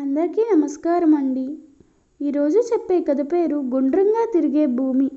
అందరికీ నమస్కారం అండి. ఈరోజు చెప్పే కథ పేరు గుండ్రంగా తిరిగే భూమి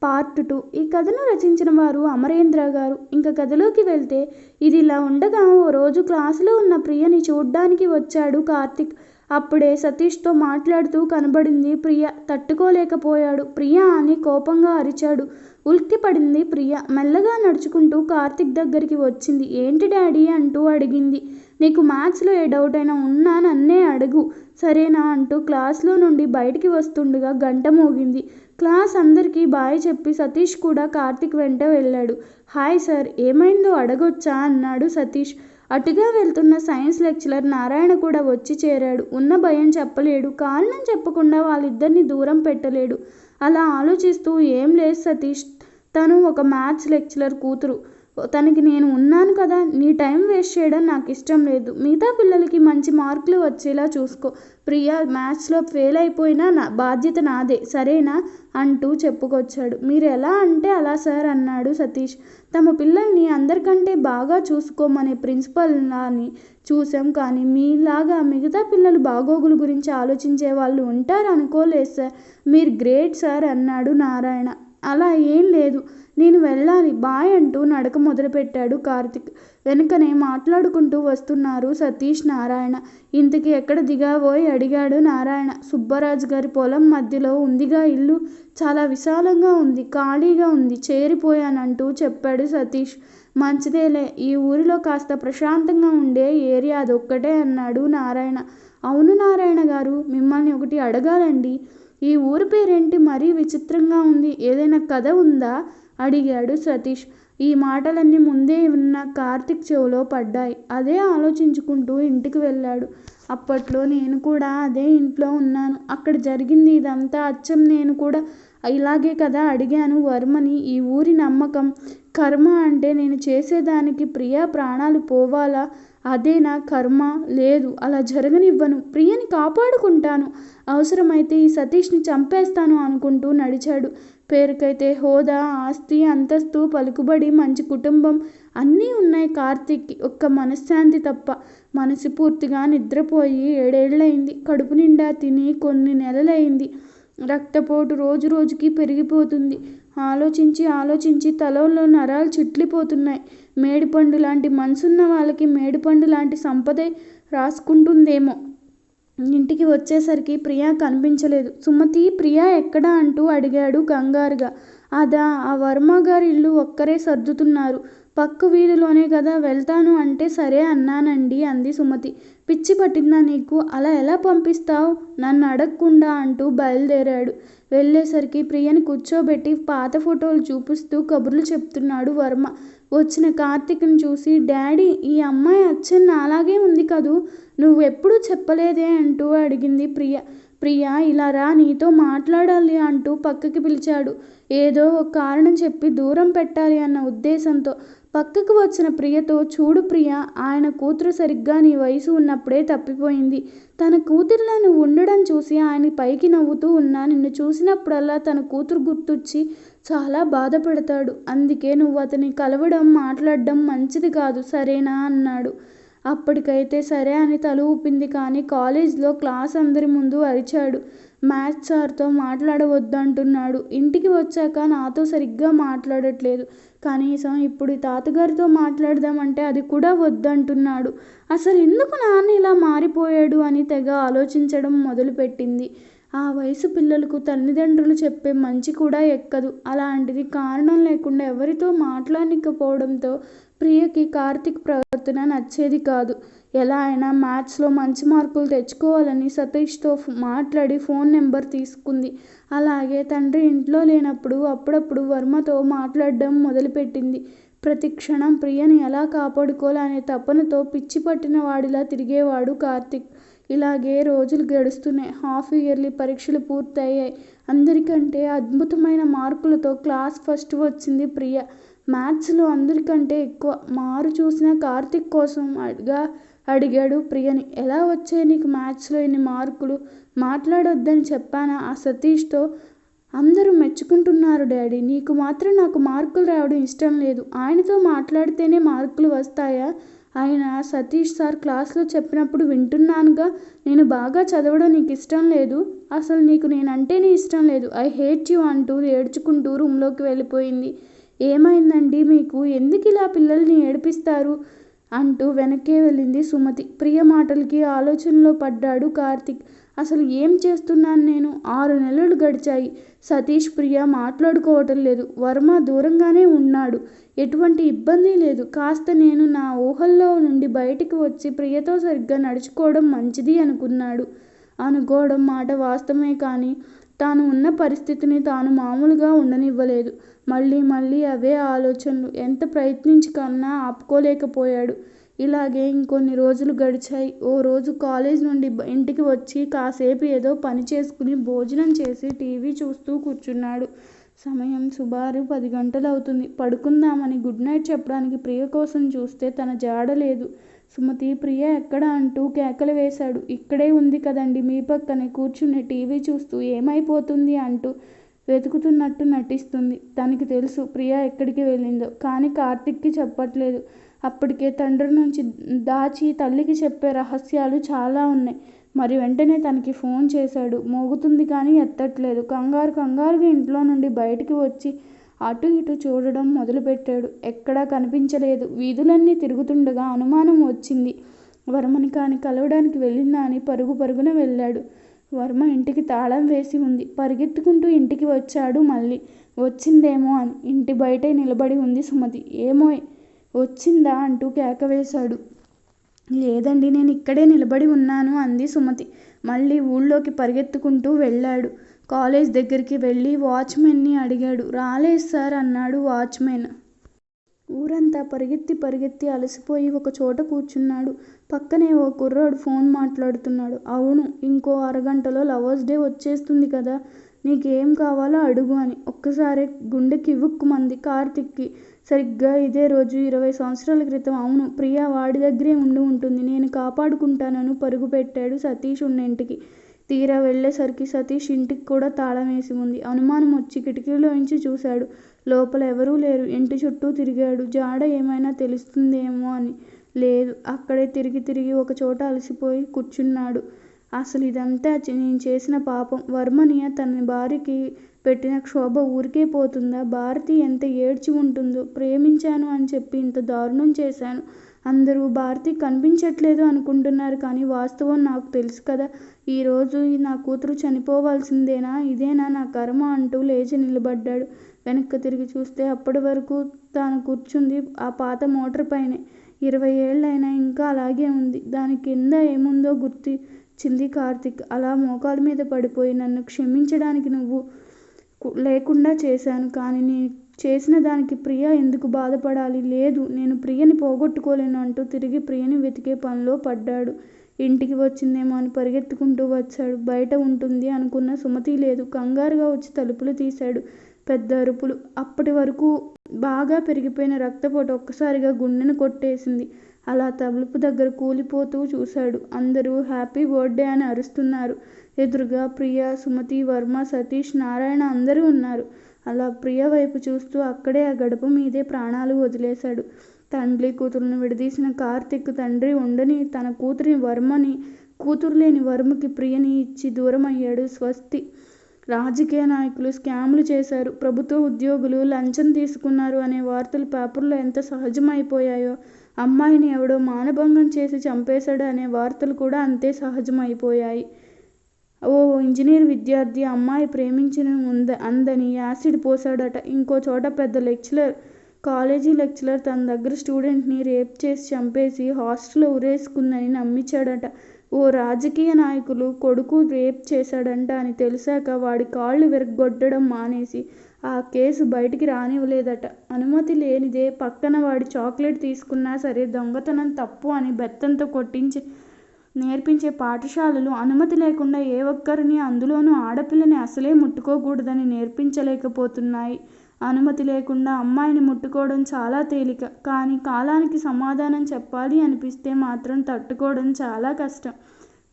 పార్ట్ 2. ఈ కథను రచించిన వారు అమరేంద్ర గారు. ఇంకా కథలోకి వెళ్తే, ఇది ఇలా ఉండగా ఓ రోజు క్లాసులో ఉన్న ప్రియని చూడ్డానికి వచ్చాడు కార్తిక్. అప్పుడే సతీష్తో మాట్లాడుతూ కనబడింది ప్రియ. తట్టుకోలేకపోయాడు. ప్రియ అని కోపంగా అరిచాడు. ఉలిక్కిపడింది ప్రియ. మెల్లగా నడుచుకుంటూ కార్తిక్ దగ్గరికి వచ్చింది. ఏంటి డాడీ అంటూ అడిగింది. నీకు మ్యాథ్స్లో ఏ డౌట్ అయినా ఉన్నా నన్నే అడుగు, సరేనా అంటూ క్లాస్లో నుండి బయటికి వస్తుండగా గంట మోగింది. క్లాస్ అందరికీ బాయ్ చెప్పి సతీష్ కూడా కార్తిక్ వెంట వెళ్ళాడు. హాయ్ సార్, ఏమైందో అడగొచ్చా అన్నాడు సతీష్. అటుగా వెళ్తున్న సైన్స్ లెక్చరర్ నారాయణ కూడా వచ్చి చేరాడు. ఉన్న భయం చెప్పలేడు, కారణం చెప్పకుండా వాళ్ళిద్దరిని దూరం పెట్టలేడు. అలా ఆలోచిస్తూ, ఏం లేదు సతీష్, తను ఒక మ్యాథ్స్ లెక్చరర్ కూతురు, తనకి నేను ఉన్నాను కదా, నీ టైం వేస్ట్ చేయడం నాకు ఇష్టం లేదు. మిగతా పిల్లలకి మంచి మార్కులు వచ్చేలా చూసుకో. ప్రియ మ్యాథ్స్లో ఫెయిల్ అయిపోయినా బాధ్యత నాదే, సరేనా అంటూ చెప్పుకొచ్చాడు. మీరు ఎలా అంటే అలా సార్ అన్నాడు సతీష్. తమ పిల్లల్ని అందరికంటే బాగా చూసుకోమనే ప్రిన్సిపల్ని చూసాం, కానీ మీలాగా మిగతా పిల్లల బాగోగుల గురించి ఆలోచించే వాళ్ళు ఉంటారు అనుకోలేదు సార్. మీరు గ్రేట్ సార్ అన్నాడు నారాయణ. అలా ఏం లేదు, నేను వెళ్ళాలి, బాయ్ అంటూ నడక మొదలుపెట్టాడు కార్తిక్. వెనుకనే మాట్లాడుకుంటూ వస్తున్నారు సతీష్, నారాయణ. ఇంతకీ ఎక్కడ దిగావోయ్ అడిగాడు నారాయణ. సుబ్బరాజు గారి పొలం మధ్యలో ఉందిగా ఇల్లు, చాలా విశాలంగా ఉంది, ఖాళీగా ఉంది, చేరిపోయానంటూ చెప్పాడు సతీష్. మంచిదేలే, ఈ ఊరిలో కాస్త ప్రశాంతంగా ఉండే ఏరియా అదొక్కటే అన్నాడు నారాయణ. అవును నారాయణ గారు, మిమ్మల్ని ఒకటి అడగాలండి. ఈ ఊరి పేరేంటి మరీ విచిత్రంగా ఉంది, ఏదైనా కథ ఉందా అడిగాడు సతీష్. ఈ మాటలన్నీ ముందే ఉన్న కార్తిక్ చెవిలో పడ్డాయి. అదే ఆలోచించుకుంటూ ఇంటికి వెళ్ళాడు. అప్పట్లో నేను కూడా అదే ఇంట్లో ఉన్నాను. అక్కడ జరిగింది ఇదంతా అచ్చం నేను కూడా ఇలాగే కదా అడిగాను వర్మని. ఈ ఊరి నమ్మకం, కర్మ అంటే నేను చేసేదానికి ప్రియా ప్రాణాలు పోవాలా, అదే నా కర్మ. లేదు, అలా జరగనివ్వను, ప్రియని కాపాడుకుంటాను, అవసరమైతే ఈ సతీష్ని చంపేస్తాను అనుకుంటూ నడిచాడు. పేరుకైతే హోదా, ఆస్తి, అంతస్తు, పలుకుబడి, మంచి కుటుంబం అన్నీ ఉన్నాయి కార్తిక్కి, ఒక్క మనశ్శాంతి తప్ప. మనసు పూర్తిగా నిద్రపోయి 7 ఏళ్ళయింది. కడుపు నిండా తిని కొన్ని నెలలైంది. రక్తపోటు రోజు రోజుకి పెరిగిపోతుంది. ఆలోచించి ఆలోచించి తలలో నరాలు చిట్లిపోతున్నాయి. మేడిపండు లాంటి మనసున్న వాళ్ళకి మేడిపండు లాంటి సంపదే రాసుకుంటుందేమో. ఇంటికి వచ్చేసరికి ప్రియా కనిపించలేదు. సుమతి, ప్రియా ఎక్కడా అంటూ అడిగాడు కంగారుగా. అదా, ఆ వర్మగారి ఇల్లు ఒక్కరే సర్దుతున్నారు, పక్క వీధిలోనే కదా, వెళ్తాను అంటే సరే అన్నానండి అంది సుమతి. పిచ్చి పట్టిందా నీకు, అలా ఎలా పంపిస్తావు నన్ను అడగకుండా అంటూ బయలుదేరాడు. వెళ్ళేసరికి ప్రియని కూర్చోబెట్టి పాత ఫోటోలు చూపిస్తూ కబుర్లు చెప్తున్నాడు వర్మ. వచ్చిన కార్తిక్ని చూసి, డాడీ, ఈ అమ్మాయి అచ్చం నాలాగే ఉంది కదూ, నువ్వెప్పుడూ చెప్పలేదే అంటూ అడిగింది ప్రియ. ప్రియా, ఇలా రా, నీతో మాట్లాడాలి అంటూ పక్కకి పిలిచాడు. ఏదో ఒక కారణం చెప్పి దూరం పెట్టాలి అన్న ఉద్దేశంతో. పక్కకు వచ్చిన ప్రియతో, చూడు ప్రియ, ఆయన కూతురు సరిగ్గా నీ వయసు ఉన్నప్పుడే తప్పిపోయింది. తన కూతురిలా నువ్వు ఉండడం చూసి ఆయన పైకి నవ్వుతూ ఉన్నా, నిన్ను చూసినప్పుడల్లా తన కూతురు గుర్తొచ్చి చాలా బాధపడతాడు. అందుకే నువ్వు అతన్ని కలవడం, మాట్లాడడం మంచిది కాదు, సరేనా అన్నాడు. అప్పటికైతే సరే అని తల ఊపింది. కానీ కాలేజ్లో క్లాస్ అందరి ముందు అరిచాడు. మ్యాథ్స్ సార్తో మాట్లాడవద్దంటున్నాడు. ఇంటికి వచ్చాక నాతో సరిగ్గా మాట్లాడట్లేదు. కనీసం ఇప్పుడు తాతగారితో మాట్లాడదామంటే అది కూడా వద్దంటున్నాడు. అసలు ఎందుకు నాన్న ఇలా మారిపోయాడు అని తెగ ఆలోచించడం మొదలుపెట్టింది. ఆ వయసు పిల్లలకు తల్లిదండ్రులు చెప్పే మంచి కూడా ఎక్కదు. అలాంటిది కారణం లేకుండా ఎవరితో మాట్లాడకపోవడంతో ప్రియకి కార్తిక్ ప్రవర్తన నచ్చేది కాదు. ఎలా అయినా మ్యాథ్స్లో మంచి మార్కులు తెచ్చుకోవాలని సతీష్తో మాట్లాడి ఫోన్ నెంబర్ తీసుకుంది. అలాగే తండ్రి ఇంట్లో లేనప్పుడు అప్పుడప్పుడు వర్మతో మాట్లాడడం మొదలుపెట్టింది. ప్రతి క్షణం ప్రియని ఎలా కాపాడుకోవాలనే తపనతో పిచ్చి పట్టిన వాడిలా తిరిగేవాడు కార్తిక్. ఇలాగే రోజులు గడుస్తున్నాయి. హాఫ్ ఇయర్లీ పరీక్షలు పూర్తయ్యాయి. అందరికంటే అద్భుతమైన మార్కులతో క్లాస్ ఫస్ట్ వచ్చింది ప్రియ. మ్యాథ్స్లో అందరికంటే ఎక్కువ మారు చూసిన కార్తిక్ కోసం అడిగాడు ప్రియని. ఎలా వచ్చాయి నీకు మ్యాథ్స్లో ఇన్ని మార్కులు? మాట్లాడొద్దని చెప్పానా ఆ సతీష్తో? అందరూ మెచ్చుకుంటున్నారు డాడీ, నీకు మాత్రం నాకు మార్కులు రావడం ఇష్టం లేదు. ఆయనతో మాట్లాడితేనే మార్కులు వస్తాయా ఆయన సతీష్ సార్ క్లాస్లో చెప్పినప్పుడు వింటున్నానుగా. నేను బాగా చదవడం నీకు ఇష్టం లేదు, అసలు నీకు నేనంటేనే ఇష్టం లేదు, ఐ హేట్ యూ అంటూ ఏడ్చుకుంటూ రూమ్లోకి వెళ్ళిపోయింది. ఏమైందండి మీకు, ఎందుకు ఇలా పిల్లల్ని ఏడిపిస్తారు అంటూ వెనక్కే వెళ్ళింది సుమతి. ప్రియ మాటలకి ఆలోచనలో పడ్డాడు కార్తిక్. అసలు ఏం చేస్తున్నాను నేను? 6 నెలలు గడిచాయి. సతీష్ ప్రియ మాట్లాడుకోవటం లేదు. వర్మ దూరంగానే ఉన్నాడు. ఎటువంటి ఇబ్బంది లేదు. కాస్త నేను నా ఊహల్లో నుండి బయటికి వచ్చి ప్రియతో సరిగ్గా నడుచుకోవడం మంచిది అనుకున్నాడు. అనుకోవడం మాట వాస్తవమే, కానీ తాను ఉన్న పరిస్థితిని తాను మామూలుగా ఉండనివ్వలేదు. మళ్ళీ మళ్ళీ అవే ఆలోచనలు. ఎంత ప్రయత్నించి కన్నా ఆపుకోలేకపోయాడు. ఇలాగే ఇంకొన్ని రోజులు గడిచాయి. ఓ రోజు కాలేజ్ నుండి ఇంటికి వచ్చి కాసేపు ఏదో పని చేసుకుని భోజనం చేసి టీవీ చూస్తూ కూర్చున్నాడు. సమయం సుమారు 10 గంటలవుతుంది. పడుకుందామని గుడ్ నైట్ చెప్పడానికి ప్రియ కోసం చూస్తే తన జాడ లేదు. సుమతి, ప్రియ ఎక్కడ అంటూ కేకలు వేశాడు. ఇక్కడే ఉంది కదండి, మీ పక్కనే కూర్చుని టీవీ చూస్తూ ఏమైపోతుంది అంటూ వెతుకుతున్నట్టు నటిస్తుంది. తనకి తెలుసు ప్రియ ఎక్కడికి వెళ్ళిందో, కానీ కార్తిక్కి చెప్పట్లేదు. అప్పటికే తండ్రి నుంచి దాచి తల్లికి చెప్పే రహస్యాలు చాలా ఉన్నాయి. మరి వెంటనే తనకి ఫోన్ చేశాడు. మోగుతుంది కానీ ఎత్తట్లేదు. కంగారుగా ఇంట్లో నుండి బయటికి వచ్చి అటు ఇటు చూడడం మొదలుపెట్టాడు. ఎక్కడా కనిపించలేదు. వీధులన్నీ తిరుగుతుండగా అనుమానం వచ్చింది. వర్మని కాని కలవడానికి వెళ్ళిందా అని పరుగున వెళ్ళాడు. వర్మ ఇంటికి తాళం వేసి ఉంది. పరిగెత్తుకుంటూ ఇంటికి వచ్చాడు. మళ్ళీ వచ్చిందేమో అని ఇంటి బయటే నిలబడి ఉంది సుమతి. ఏమో వచ్చిందా అంటూ కేక వేశాడు. లేదండి, నేను ఇక్కడే నిలబడి ఉన్నాను అంది సుమతి. మళ్ళీ ఊళ్ళోకి పరిగెత్తుకుంటూ వెళ్ళాడు. కాలేజ్ దగ్గరికి వెళ్ళి వాచ్మెన్ని అడిగాడు. రాలేదు సార్ అన్నాడు వాచ్మెన్. ఊరంతా పరిగెత్తి అలసిపోయి ఒక చోట కూర్చున్నాడు. పక్కనే ఓ కుర్రాడు ఫోన్ మాట్లాడుతున్నాడు. అవును, ఇంకో అరగంటలో లవర్స్ డే వచ్చేస్తుంది కదా, నీకేం కావాలో అడుగు అని ఒక్కసారే గుండె కివుక్కుమంది కార్తిక్కి. సరిగ్గా ఇదే రోజు 20 సంవత్సరాల క్రితం. అవును, ప్రియ వాడి దగ్గరే ఉంటుంది. నేను కాపాడుకుంటానని పరుగు పెట్టాడు సతీష్ ఉన్నింటికి. తీరా వెళ్ళేసరికి సతీష్ ఇంటికి కూడా తాళం వేసి ఉంది. అనుమానం వచ్చి కిటికీలోంచి చూశాడు. లోపల ఎవరూ లేరు. ఇంటి చుట్టూ తిరిగాడు. జాడ ఏమైనా తెలుస్తుందేమో అని. లేదు. అక్కడే తిరిగి ఒక చోట అలసిపోయి కూర్చున్నాడు. అసలు ఇదంతా నేను చేసిన పాపం. వర్మని తన భార్యకి పెట్టిన క్షోభ ఊరికే పోతుందా? భారతి ఎంత ఏడ్చి ఉంటుందో. ప్రేమించాను అని చెప్పి ఇంత దారుణం చేశాను. అందరూ భారతి కనిపించట్లేదు అనుకుంటున్నారు, కానీ వాస్తవం నాకు తెలుసు కదా. ఈరోజు నా కూతురు చనిపోవాల్సిందేనా? ఇదేనా నా కర్మ అంటూ లేచి నిలబడ్డాడు. వెనక్కి తిరిగి చూస్తే అప్పటి వరకు తాను కూర్చుంది ఆ పాత మోటార్ పైనే. 20 ఏళ్ళైనా ఇంకా అలాగే ఉంది. దాని కింద ఏముందో గుర్తించింది కార్తిక్. అలా మోకాలు మీద పడిపోయి, నన్ను క్షమించడానికి నువ్వు లేకుండా చేశాను, కానీ నేను చేసిన దానికి ప్రియ ఎందుకు బాధపడాలి? లేదు, నేను ప్రియని పోగొట్టుకోలేను అంటూ తిరిగి ప్రియని వెతికే పనిలో పడ్డాడు. ఇంటికి వచ్చిందేమో అని పరిగెత్తుకుంటూ వచ్చాడు. బయట ఉంటుంది అనుకున్న సుమతి లేదు. కంగారుగా వచ్చి తలుపులు తీశాడు. పెద్ద అరుపులు. అప్పటి వరకు బాగా పెరిగిపోయిన రక్తపోటు ఒక్కసారిగా గుండెను కొట్టేసింది. అలా తలుపు దగ్గర కూలిపోతూ చూశాడు. అందరూ హ్యాపీ బర్త్డే అని అరుస్తున్నారు. ఎదురుగా ప్రియ, సుమతి, వర్మ, సతీష్, నారాయణ అందరూ ఉన్నారు. అలా ప్రియ వైపు చూస్తూ అక్కడే ఆ గడప మీదే ప్రాణాలు వదిలేశాడు. తండ్రి కూతురును విడదీసిన కార్తిక్ తండ్రి ఉండని తన కూతురు లేని వర్మకి ప్రియని ఇచ్చి దూరమయ్యాడు. స్వస్తి. రాజకీయ నాయకులు స్కామ్లు చేశారు, ప్రభుత్వ ఉద్యోగులు లంచం తీసుకున్నారు అనే వార్తలు పేపర్లో ఎంత సహజమైపోయాయో, అమ్మాయిని ఎవడో మానభంగం చేసి చంపేశాడు అనే వార్తలు కూడా అంతే సహజమైపోయాయి. ఓ ఇంజనీర్ విద్యార్థి అమ్మాయి ప్రేమించిన అందని యాసిడ్ పోశాడట. ఇంకో చోట పెద్ద కాలేజీ లెక్చరర్ తన దగ్గర స్టూడెంట్ని రేప్ చేసి చంపేసి హాస్టల్లో ఉరేసుకుందని నమ్మించాడట. ఓ రాజకీయ నాయకులు కొడుకు రేప్ చేశాడంట అని తెలిసాక వాడి కాళ్ళు విరగ్గొట్టడం మానేసి ఆ కేసు బయటికి రానివ్వలేదట. అనుమతి లేనిదే పక్కన వాడి చాక్లెట్ తీసుకున్నా సరే దొంగతనం తప్పు అని బెత్తంతో నేర్పించే పాఠశాలలు అనుమతి లేకుండా ఏ ఒక్కరిని, అందులోనూ ఆడపిల్లని అసలే ముట్టుకోకూడదని నేర్పించలేకపోతున్నాయి. అనుమతి లేకుండా అమ్మాయిని ముట్టుకోవడం చాలా తేలిక, కానీ కాలానికి సమాధానం చెప్పాలి అనిపిస్తే మాత్రం తట్టుకోవడం చాలా కష్టం.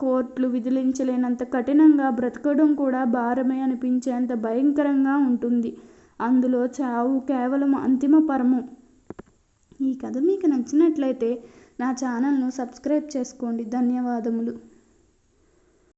కోర్టులు విధించలేనంత కఠినంగా బ్రతకడం కూడా భారమే అనిపించేంత భయంకరంగా ఉంటుంది. అందులో చావు కేవలం అంతిమ పరమం. ఈ కథ మీకు నచ్చినట్లయితే నా ఛానల్ను సబ్స్క్రైబ్ చేసుకోండి. ధన్యవాదములు.